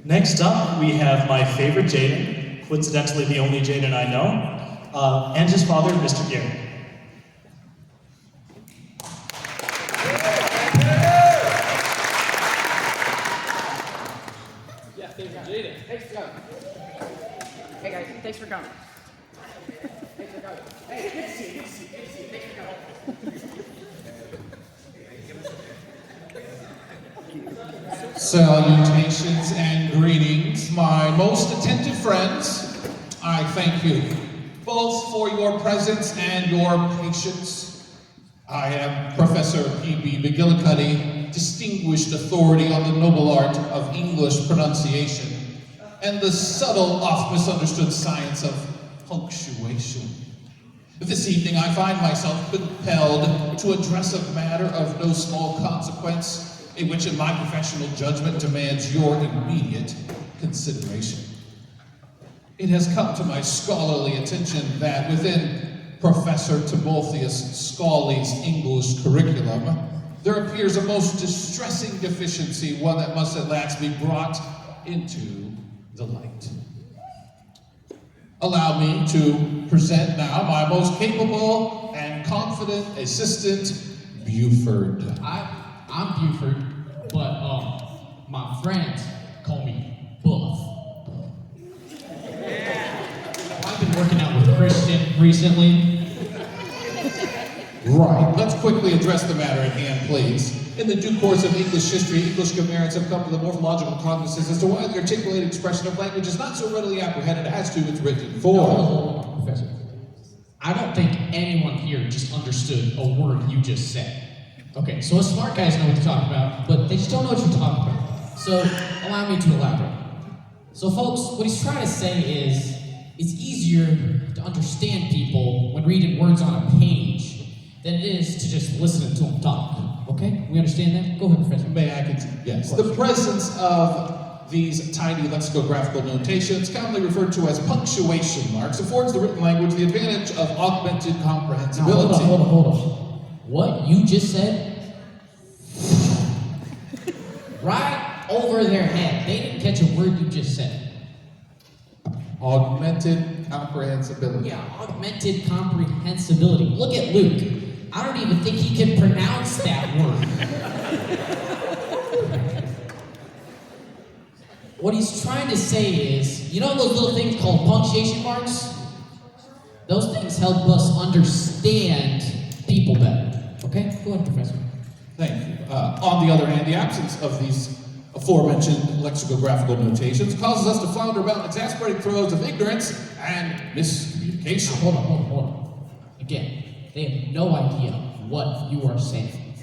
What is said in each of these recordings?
Next up, we have my favorite Jaden, coincidentally the only Jaden I know, and his father, Mr. Gary. Yeah, favorite Jaden. Thanks for coming. Hey guys, thanks for coming. Thanks for coming. Hey, good to see you, good to see you, good to see you. Thanks for coming. Salutations and greetings, my most attentive friends. I thank you both for your presence and your patience. I am Professor P.B. McGillicuddy, distinguished authority on the noble art of English pronunciation and the subtle, oft-misunderstood science of punctuation. This evening I find myself compelled to address a matter of no small consequence, in which in my professional judgment demands your immediate consideration. It has come to my scholarly attention that within Professor Timotheus Scawley's English curriculum, there appears a most distressing deficiency, one that must at last be brought into the light. Allow me to present now my most capable and confident assistant, Buford. I'm Buford, but my friends call me Buff. I've been working out with Christian recently. Right, let's quickly address the matter at hand, please. In the due course of English history, English grammarians have come to the morphological cognizance as to why the articulated expression of language is not so readily apprehended as to its written form. Hold on, Professor. I don't think anyone here just understood a word you just said. Okay, so us smart guys know what to talk about, but they just don't know what you're talking about. So, allow me to elaborate. So folks, what he's trying to say is, it's easier to understand people when reading words on a page than it is to just listen to them talk. Okay? We understand that? Go ahead, Professor. May I continue? Yes. The presence of these tiny lexicographical notations, commonly referred to as punctuation marks, affords the written language the advantage of augmented comprehensibility. Now, hold on. What you just said? Right over their head. They didn't catch a word you just said. Augmented comprehensibility. Yeah, augmented comprehensibility. Look at Luke. I don't even think he can pronounce that word. What he's trying to say is, you know those little things called punctuation marks? Those things help us understand people better. Okay? Go ahead, Professor. Thank you. On the other hand, the absence of these aforementioned lexicographical notations causes us to flounder about exasperating throes of ignorance and miscommunication. Now, hold on. Again, they have no idea what you are saying.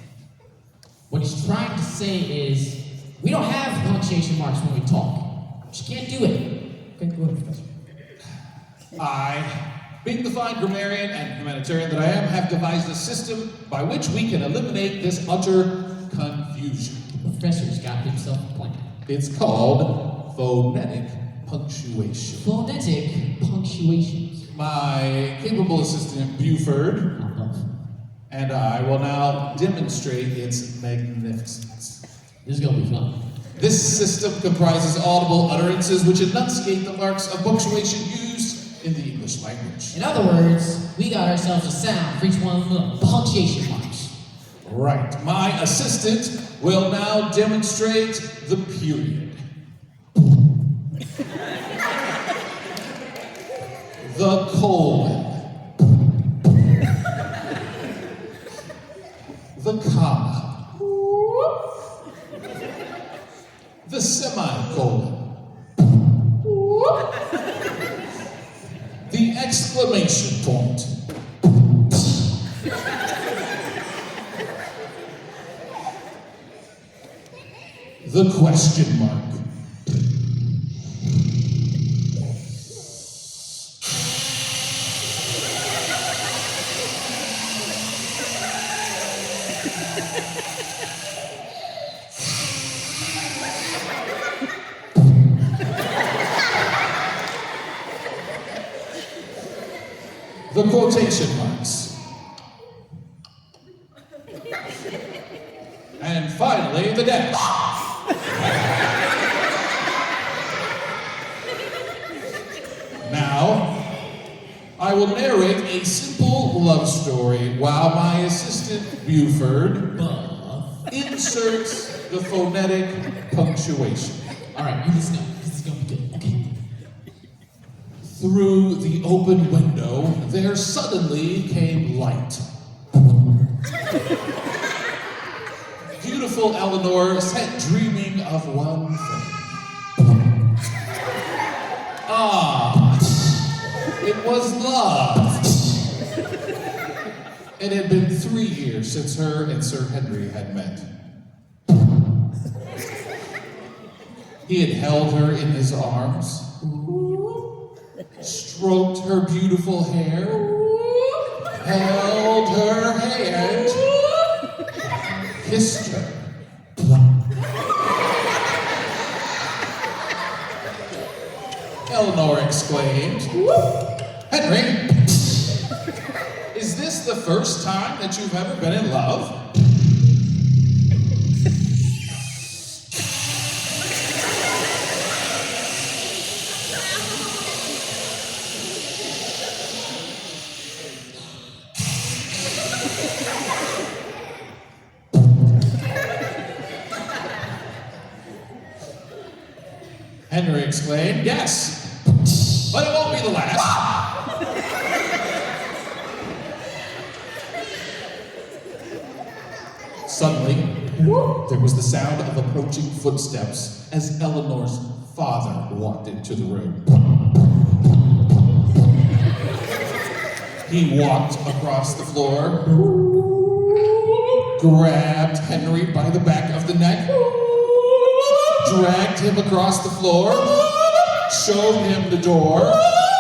What he's trying to say is, we don't have punctuation marks when we talk. We just can't do it. Okay, go ahead, Professor. I, being the fine grammarian and humanitarian that I am, have devised a system by which we can eliminate this utter confusion. The professor's got himself a plan. It's called phonetic punctuation. Phonetic punctuations. My capable assistant, Buford, and I will now demonstrate its magnificence. This is gonna be fun. This system comprises audible utterances which enunciate the marks of punctuation used in the English language. In other words, we got ourselves a sound for each one of the punctuation marks. Right. My assistant will now demonstrate the period. The colon. The comma. The semicolon. The exclamation point. The question mark. The quotation marks. And finally, the dash. I will narrate a simple love story while my assistant Buford inserts the phonetic punctuation. All right, you listen up. This is gonna be good. Okay. Through the open window, there suddenly came light. Beautiful Eleanor sat dreaming of one thing. Ah, it was love. It had been 3 years since her and Sir Henry had met. He had held her in his arms, stroked her beautiful hair, held her hand, kissed her. Eleanor exclaimed, "Henry, is this the first time that you've ever been in love?" Henry exclaimed, "Yes, but it won't be the last." Suddenly, there was the sound of approaching footsteps as Eleanor's father walked into the room. He walked across the floor, grabbed Henry by the back of the neck, dragged him across the floor, showed him the door,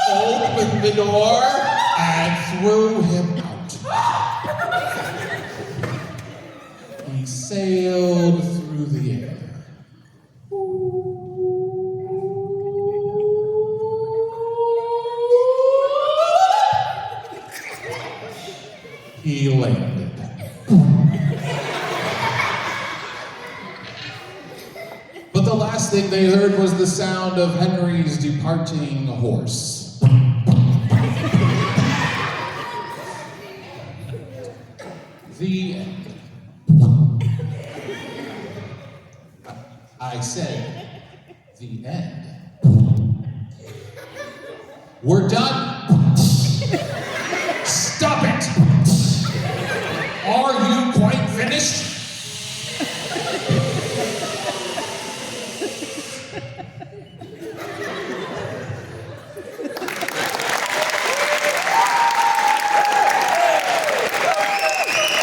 opened the door, and threw him out. He sailed through the air. He landed. But the last thing they heard was the sound of Henry's departing horse. The end. I said, the end. We're done. Stop it. Are you quite finished?